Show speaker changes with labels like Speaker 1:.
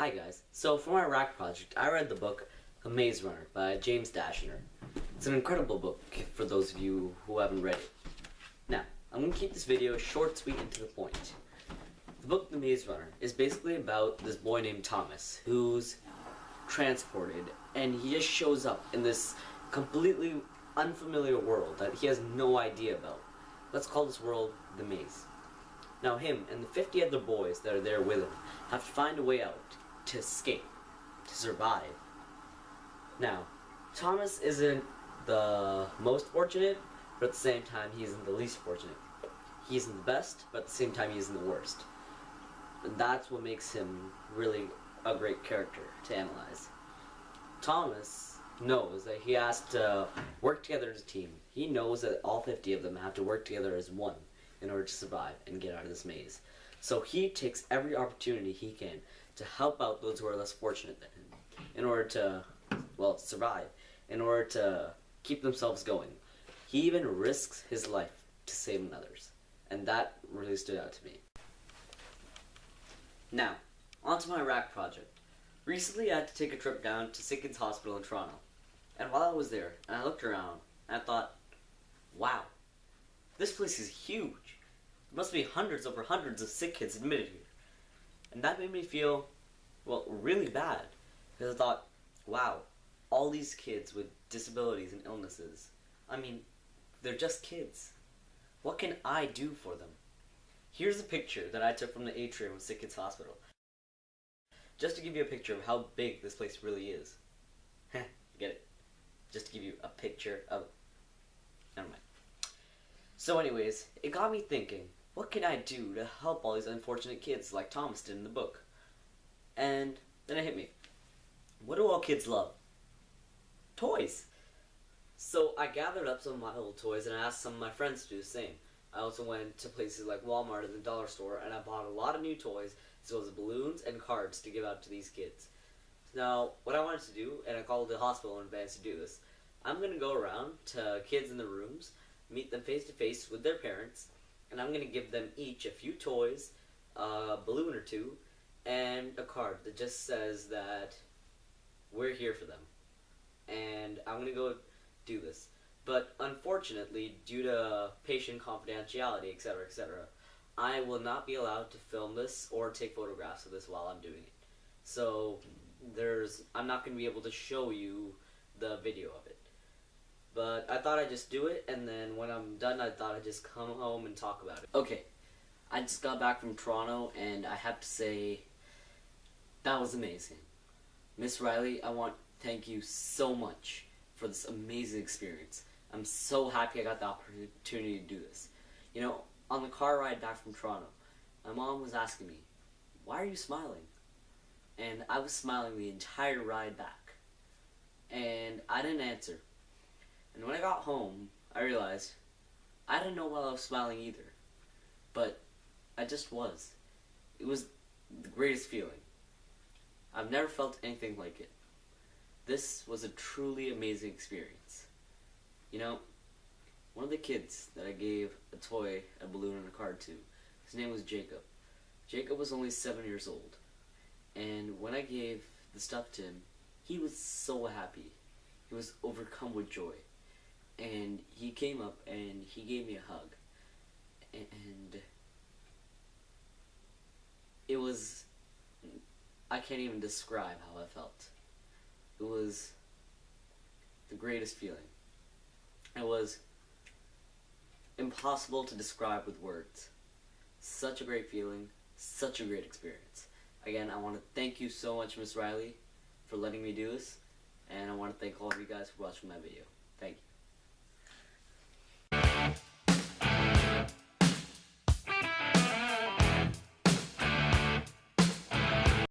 Speaker 1: Hi guys. So for my RAK project, I read the book The Maze Runner by James Dashner. It's an incredible book for those of you who haven't read it. Now, I'm going to keep this video short, sweet, and to the point. The book The Maze Runner is basically about this boy named Thomas who's transported, and he just shows up in this completely unfamiliar world that he has no idea about. Let's call this world the maze. Now him and the 50 other boys that are there with him have to find a way out, to escape, to survive. Now, Thomas isn't the most fortunate, but at the same time he isn't the least fortunate. He isn't the best, but at the same time he isn't the worst. And that's what makes him really a great character to analyze. Thomas knows that he has to work together as a team. He knows that all 50 of them have to work together as one in order to survive and get out of this maze. So he takes every opportunity he can to help out those who are less fortunate than him in order to, well, survive, in order to keep themselves going. He even risks his life to save others, and that really stood out to me. Now, onto my RAK project. Recently I had to take a trip down to Sick Kids Hospital in Toronto, and while I was there, and I looked around, and I thought, wow, this place is huge. There must be hundreds over hundreds of sick kids admitted here. And that made me feel, well, really bad. Because I thought, wow, all these kids with disabilities and illnesses, I mean, they're just kids. What can I do for them? Here's a picture that I took from the atrium of Sick Kids Hospital. Just to give you a picture of how big this place really is. Get it? Just to give you a picture of... Never mind. So anyways, it got me thinking, what can I do to help all these unfortunate kids like Thomas did in the book? And then it hit me. What do all kids love? Toys! So I gathered up some of my old toys and I asked some of my friends to do the same. I also went to places like Walmart and the dollar store and I bought a lot of new toys as well as balloons and cards to give out to these kids. Now, what I wanted to do, and I called the hospital in advance to do this, I'm going to go around to kids in the rooms, meet them face to face with their parents, and I'm going to give them each a few toys, a balloon or two, and a card that just says that we're here for them. And I'm going to go do this. But unfortunately, due to patient confidentiality, etc., etc., I will not be allowed to film this or take photographs of this while I'm doing it. So I'm not going to be able to show you the video of it. But I thought I'd just do it, and then when I'm done, I thought I'd just come home and talk about it. Okay, I just got back from Toronto, and I have to say, that was amazing. Miss Riley, I want to thank you so much for this amazing experience. I'm so happy I got the opportunity to do this. You know, on the car ride back from Toronto, my mom was asking me, why are you smiling? And I was smiling the entire ride back. And I didn't answer. And when I got home, I realized I didn't know why I was smiling either. But I just was. It was the greatest feeling. I've never felt anything like it. This was a truly amazing experience. You know, one of the kids that I gave a toy, a balloon, and a card to, his name was Jacob. Jacob was only 7 years old. And when I gave the stuff to him, he was so happy. He was overcome with joy. And he came up and he gave me a hug. And it was... I can't even describe how I felt. It was the greatest feeling. It was impossible to describe with words. Such a great feeling, such a great experience. Again, I want to thank you so much, Miss Riley, for letting me do this, and I want to thank all of you guys for watching my video. Thank you.